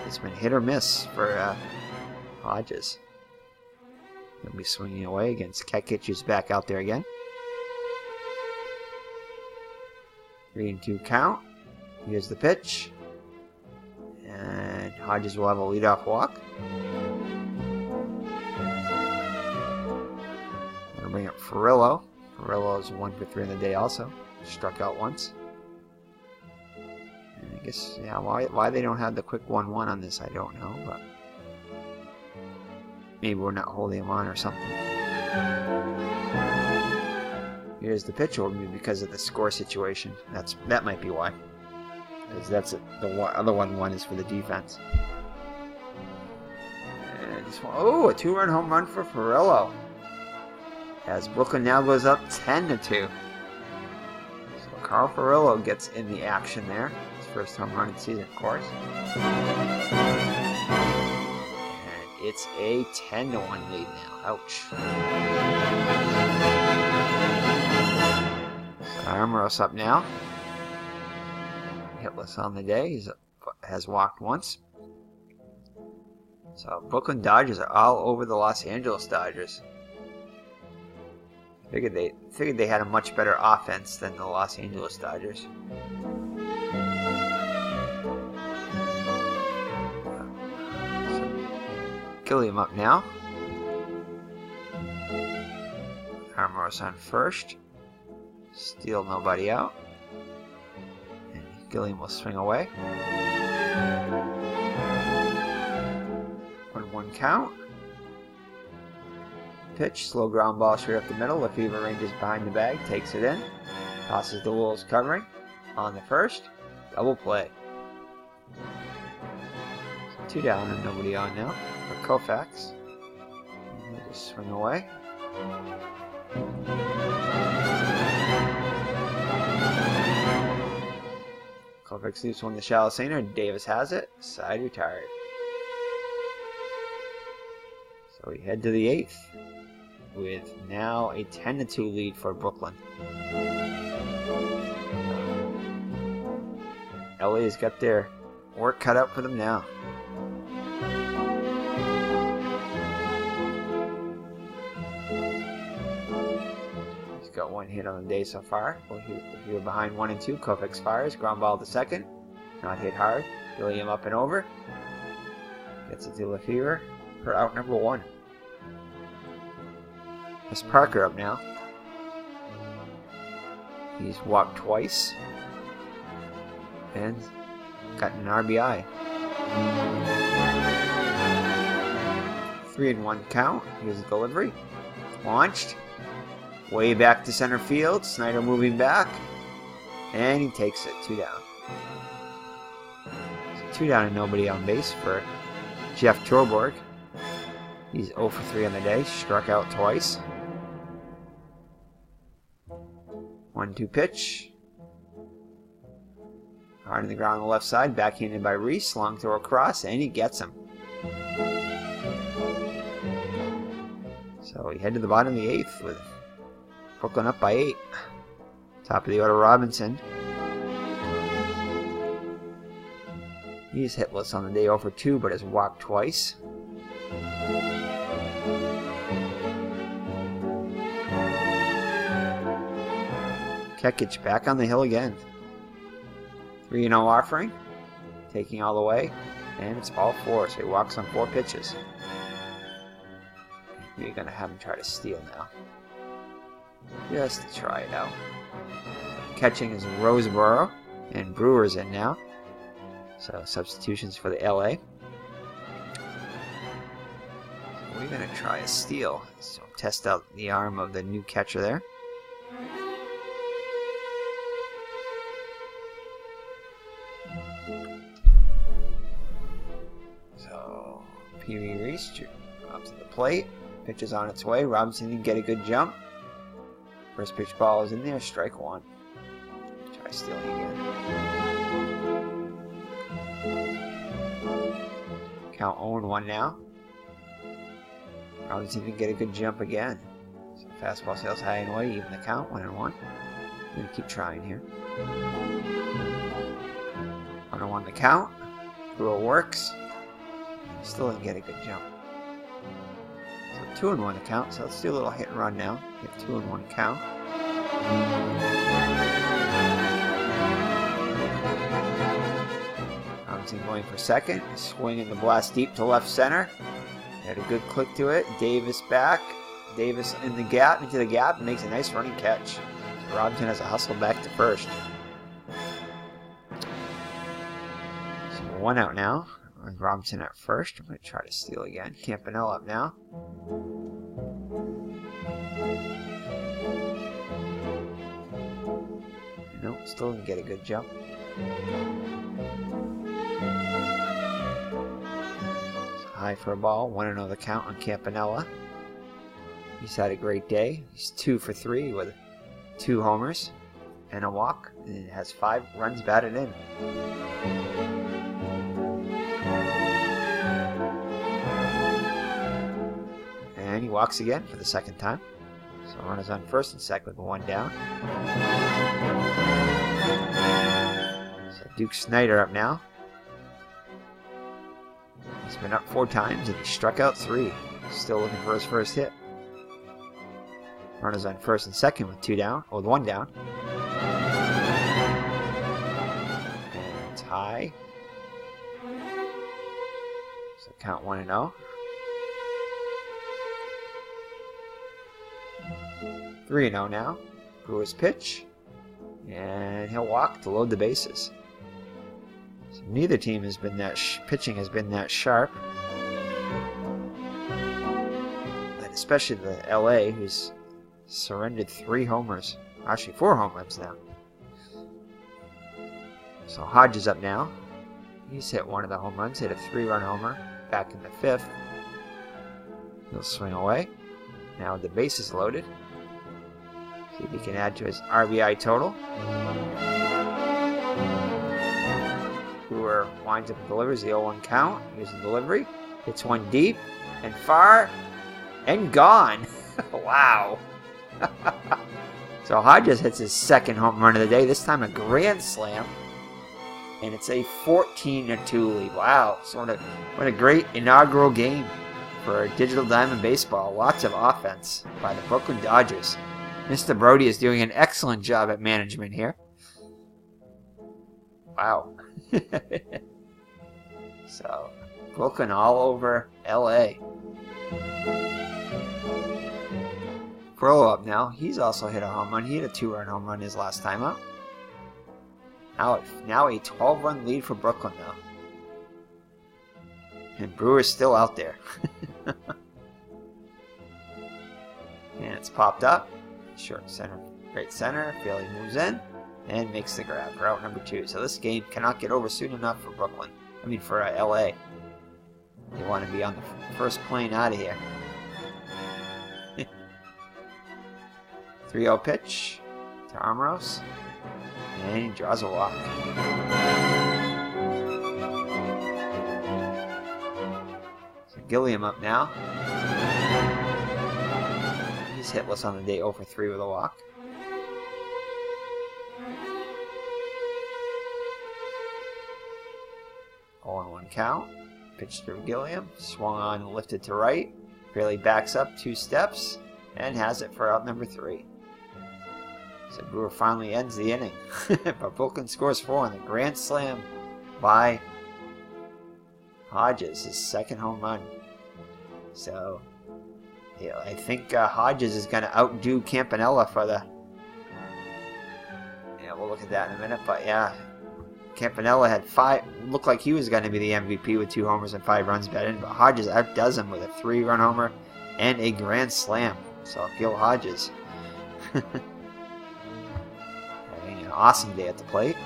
It's been hit or miss for Hodges. He'll be swinging away against Kekic, who's back out there again. 3-2 count. Here's the pitch. And Hodges will have a leadoff walk. Gonna bring up Ferrillo. Ferrillo is 1 for 3 in the day also. Struck out once. And I guess, yeah, why they don't have the quick 1-1 on this, I don't know, but maybe we're not holding him on or something. Here's the pitch, or maybe because of the score situation. That might be why. Because that's it. The other 1-1 is for the defense. And this one, oh, a 2-run home run for Ferrillo. As Brookyn now goes up 10-2. So Carl Ferrillo gets in the action there. His first home run in the season, of course. It's a 10-1 lead now. Ouch. So Armoros up now. Hitless on the day. He has walked once. So Brookyn Dodgers are all over the Los Angeles Dodgers. Figured they had a much better offense than the Los Angeles Dodgers. Gilliam up now. Armoros on first. Steal nobody out. And Gilliam will swing away. 1-1 count. Pitch, slow ground ball straight up the middle. Lefebvre ranges behind the bag, takes it in. Tosses the Wolves covering. On the first. Double play. So 2 down and nobody on now. Koufax. And he'll just swing away. Koufax leaves one to shallow center. Davis has it. Side retired. So we head to the 8th with now a 10-2 lead for Brookyn. LA's got their work cut out for them now. He's got one hit on the day so far. We're behind 1 and 2. Koufax fires. Ground ball to second. Not hit hard. Gilliam up and over. Gets it to Lefevre for out number 1. That's Parker up now. He's walked twice and got an RBI. 3-1 count. Here's a delivery. Launched. Way back to center field. Snider moving back. And he takes it. 2 down. So 2 down and nobody on base for Jeff Torborg. He's 0 for 3 on the day. Struck out twice. 1-2 pitch. Hard on the ground on the left side. Backhanded by Reese. Long throw across. And he gets him. So we head to the bottom of the 8th with Brookyn up by 8. Top of the order, Robinson. He's hitless on the day, 0 for 2, but has walked twice. Kekic back on the hill again. 3-0 offering. Taking all the way. And it's ball 4, so he walks on 4 pitches. We're going to have him try to steal now. Just to try it out. Catching is Roseboro, and Brewer's in now. So substitutions for the LA. So we're going to try a steal. So test out the arm of the new catcher there. So Pee Wee Reese up to the plate. Pitch is on its way. Robinson didn't get a good jump. First pitch ball is in there. Strike 1. Try stealing again. Count 0-1 now. Robinson didn't get a good jump again. So fastball sails high and away. Even the count. 1-1. I'm going to keep trying here. 1-1 the count. Throw works. Still didn't get a good jump. 2-1 the count, so let's do a little hit and run now. Get 2-1 count. Robinson going for second. Swinging the blast deep to left center. Had a good click to it. Davis back. Davis in the gap, into the gap, and makes a nice running catch. So Robinson has a hustle back to first. So 1 out now. Robinson at first. I'm going to try to steal again. Campanella up now. Nope, still didn't get a good jump. So high for a ball. 1-0 the count on Campanella. He's had a great day. He's 2 for 3 with 2 homers and a walk. And has 5 runs batted in. And he walks again for the second time. So runners on first and second with 1 down. So Duke Snider up now. He's been up 4 times and he struck out 3. Still looking for his first hit. Runners on first and second with 2 down, or with 1 down. And it's high. So count 1-0. 3-0 now. Brewer's pitch. And he'll walk to load the bases. So neither team has been that pitching has been that sharp. And especially the LA, who's surrendered 3 homers. Actually 4 home runs now. So Hodge is up now. He's hit 1 of the home runs. Hit a 3-run homer back in the 5th. He'll swing away. Now the base is loaded. See if he can add to his RBI total. Brewer winds up and delivers the 0-1 count. Here's the delivery. Hits one deep and far and gone. Wow. So Hodges hits his second home run of the day, this time a grand slam. And it's a 14-2 lead. Wow. So what a great inaugural game for Digital Diamond Baseball. Lots of offense by the Brooklyn Dodgers. Mr. Brody is doing an excellent job at management here. Wow. So, Brooklyn all over LA. Furlow up now. He's also hit a home run. He hit a 2-run home run his last time up. Now a 12-run lead for Brooklyn now. And Brewer's still out there. And it's popped up. Short center, right center. Bailey moves in and makes the grab for out number 2. So this game cannot get over soon enough for Brooklyn. I mean for LA. They want to be on the first plane out of here. 3-0 pitch to Armoros. And he draws a walk. So Gilliam up now. He's hitless on the day, 0 for 3 with a walk. On 1 count. Pitch to Gilliam. Swung on and lifted to right. Barely backs up 2 steps. And has it for out number 3. So Brewer finally ends the inning. But Brooklyn scores 4 on the grand slam by Hodges, his second home run. So yeah, I think Hodges is going to outdo Campanella for the... Yeah, we'll look at that in a minute. But yeah, Campanella had 5... Looked like he was going to be the MVP with 2 homers and 5 runs batted in. But Hodges outdoes him with a 3-run homer and a grand slam. So Gil Hodges. Having an awesome day at the plate.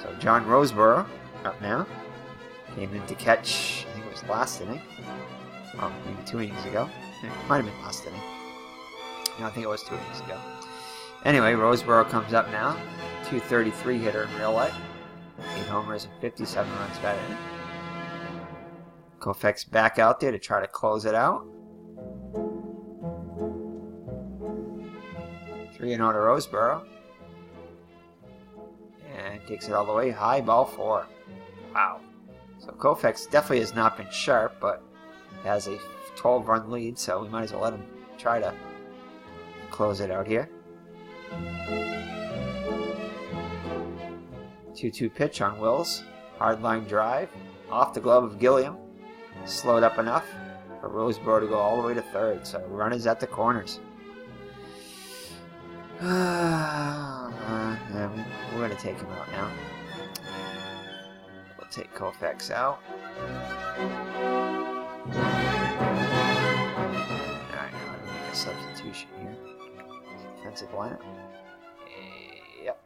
So John Roseborough up now. Came in to catch, I think it was last inning. Oh, maybe 2 innings ago. It might have been last inning. No, I think it was 2 innings ago. Anyway, Roseborough comes up now. 233 hitter in real life. 8 homers and 57 runs batted in. Koufax back out there to try to close it out. 3-0 to Roseborough. And takes it all the way. High, ball 4. Wow. So Koufax definitely has not been sharp, but has a 12-run lead, so we might as well let him try to close it out here. 2-2 pitch on Wills. Hard line drive. Off the glove of Gilliam. Slowed up enough for Roseborough to go all the way to third. So run is at the corners. We're going to take him out now. We'll take Koufax out. Alright, now I'm going to make a substitution here. Defensive lineup. Yep.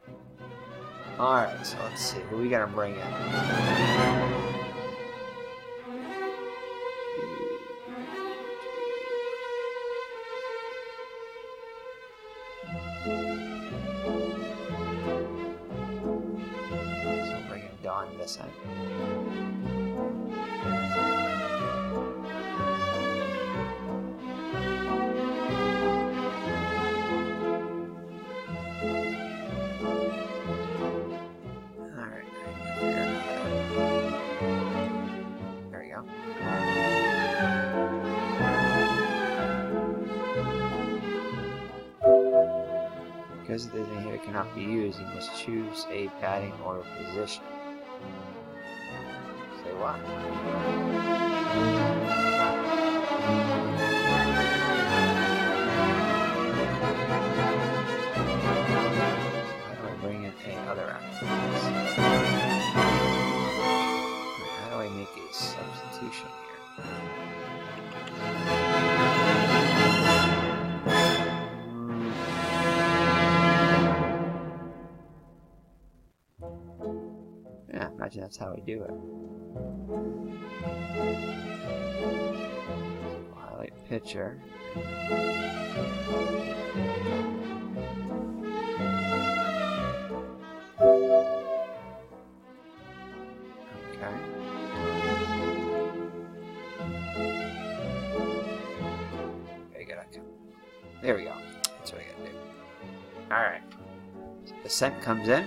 Alright, so let's see. Who we got to bring in? This end. Alright. There we go. Because the hitter cannot be used, you must choose a batting order position. Say what? How do I bring in another activity? How do I make a substitution here? Yeah, imagine that's how we do it. Highlight pitcher. There we go. That's what I gotta do. Alright. So the scent comes in.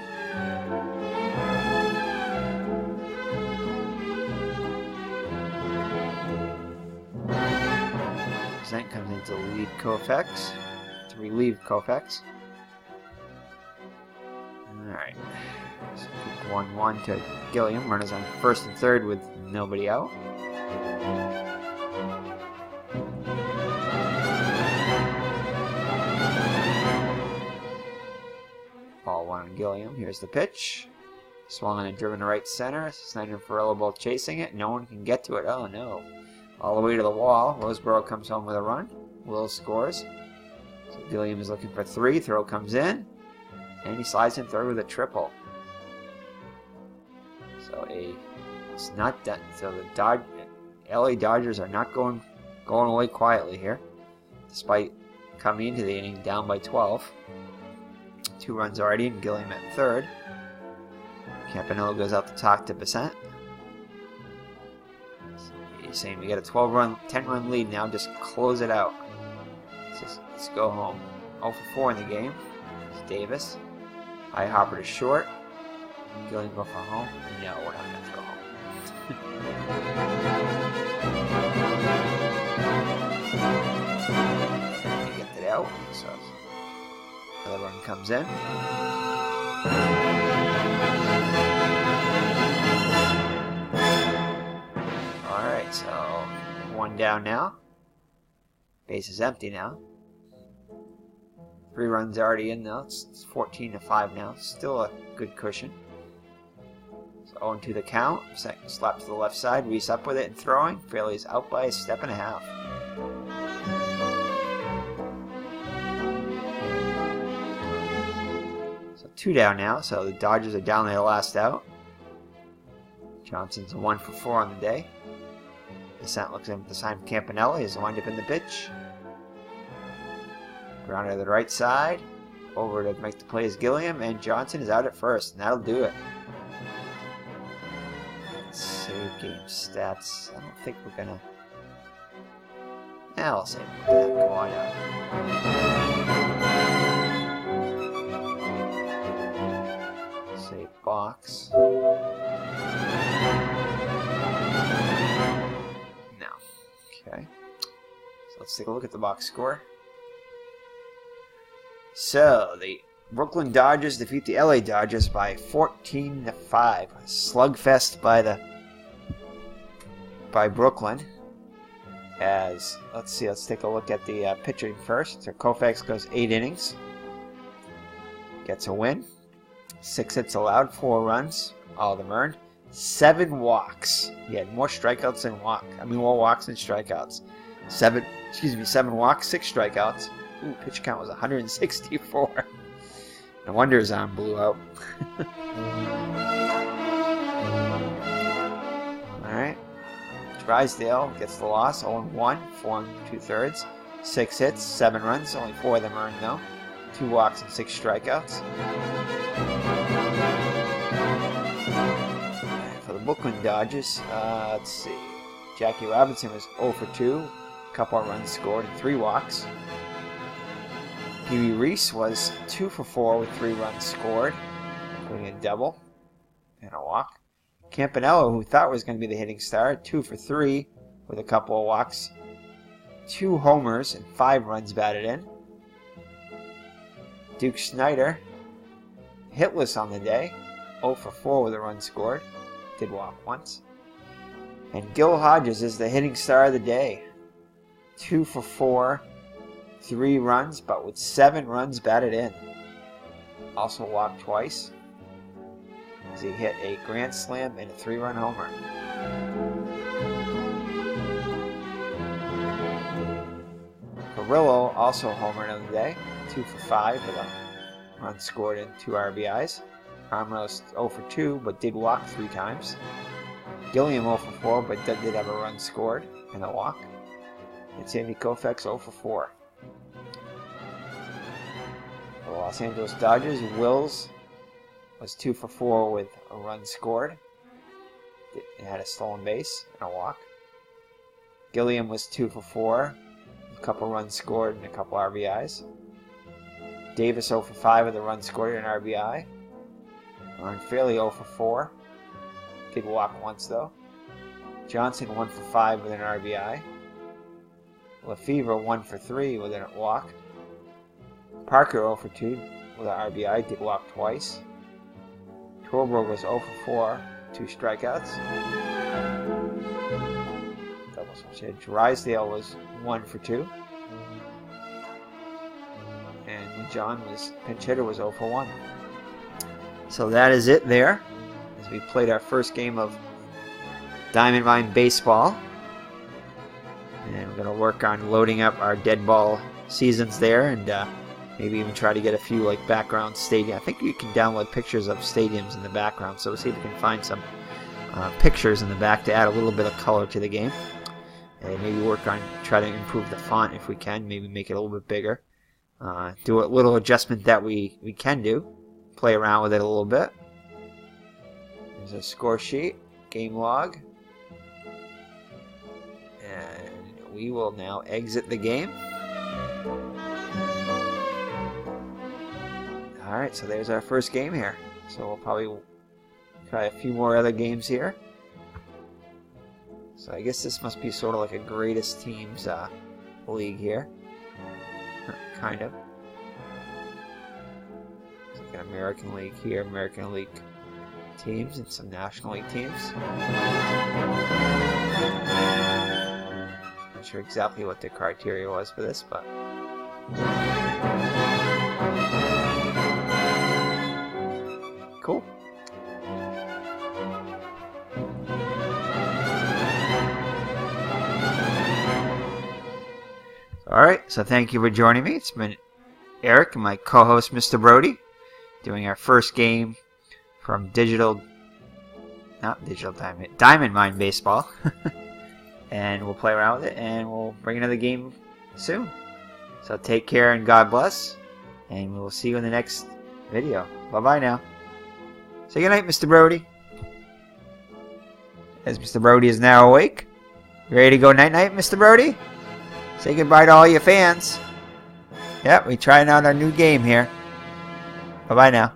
Scent comes in to relieve Koufax. Alright. So 1-1 to Gilliam. Runners on first and third with nobody out. Ball 1 on Gilliam. Here's the pitch. Swung and driven to right center. Snider and Farrell both chasing it. No one can get to it. Oh no. All the way to the wall. Roseboro comes home with a run. Will scores. So Gilliam is looking for 3. Throw comes in. And he slides in third with a triple. So it's not done. So the LA Dodgers are not going away quietly here, despite coming into the inning down by 12. 2 runs already, and Gilliam at third. Campanella goes out to talk to Bissett. He's saying we got a 10-run lead now. Just close it out. Let's go home. 0 for 4 in the game. It's Davis. High hopper to short. Gilliam go for home. No, we're not going to throw home. He gets it out. So another run comes in. Alright, so 1 down now. Base is empty now. 3 runs already in though. It's 14-5 now. Still a good cushion. So 0-2 the count. Second slap to the left side. Reese up with it and throwing. Fraley's out by a step and a half. So 2 down now. So the Dodgers are down their last out. Johnson's a 1 for 4 on the day. Descent looks in with the sign of Campanella. He's wind up in the pitch. Grounder to the right side. Over to make the play is Gilliam, and Johnson is out at first, and that'll do it. Save game stats. I don't think we're gonna. I'll save that. Why not? Save box. No. Okay. So let's take a look at the box score. So, the Brooklyn Dodgers defeat the LA Dodgers by 14-5. Slugfest by Brooklyn. As, let's take a look at the pitching first. So, Koufax goes 8 innings. Gets a win. 6 hits allowed, 4 runs. All of them earned. 7 walks. He had more strikeouts than more walks than strikeouts. 7 walks, 6 strikeouts. Ooh, pitch count was 164. No wonder his arm blew out. Alright. Drysdale gets the loss. 0-1, 4 2/3. 6 hits, 7 runs. Only 4 of them earned though. 2 walks and 6 strikeouts. Right, for the Brooklyn Dodgers, let's see. Jackie Robinson was 0 for 2. A couple of runs scored and 3 walks. Pee-wee Reese was 2 for 4 with 3 runs scored, including a double and a walk. Campanella, who thought was going to be the hitting star, 2 for 3 with a couple of walks, 2 homers and 5 runs batted in. Duke Snider, hitless on the day, 0 for 4 with a run scored, did walk once. And Gil Hodges is the hitting star of the day, 2 for 4. 3 runs, but with 7 runs batted in. Also walked twice, as he hit a grand slam and a 3-run homer. Carrillo also homered on the day, 2 for 5 with a run scored and 2 RBIs. Armros 0 for 2, but did walk 3 times. Gilliam 0 for 4, but did have a run scored and a walk. And Sandy Koufax 0 for 4. The Los Angeles Dodgers, Wills was 2 for 4 with a run scored. It had a stolen base and a walk. Gilliam was 2 for 4, a couple runs scored and a couple RBIs. Davis 0 for 5 with a run scored and an RBI. Ron Fairley 0 for 4. Did walk once though. Johnson 1 for 5 with an RBI. Lefevre 1 for 3 with a walk. Parker 0 for 2 with an RBI. Did walk twice. Torborg was 0 for 4. 2 strikeouts. Double switch hit. Drysdale was 1 for 2. And John was pinch hitter was 0 for 1. So that is it there, as we played our first game of Diamond Mine Baseball. And we're going to work on loading up our dead ball seasons there, and maybe even try to get a few like background stadium. I think you can download pictures of stadiums in the background, so we'll see if we can find some pictures in the back to add a little bit of color to the game. And maybe work on try to improve the font if we can, maybe make it a little bit bigger. Do a little adjustment that we can do. Play around with it a little bit. There's a score sheet, game log. And we will now exit the game. Alright, so there's our first game here. So we'll probably try a few more other games here. So I guess this must be sort of like a greatest teams league here. Kind of. It's like an American League here, American League teams, and some National League teams. Not sure exactly what the criteria was for this, but cool. Alright, so thank you for joining me. It's been Eric and my co-host Mr. Brody doing our first game from Diamond Mine Baseball. And we'll play around with it and we'll bring another game soon. So take care and God bless. And we'll see you in the next video. Bye-bye now. Say goodnight, Mr. Brody. As Mr. Brody is now awake. Ready to go night-night, Mr. Brody? Say goodbye to all your fans. Yep, we're trying out our new game here. Bye-bye now.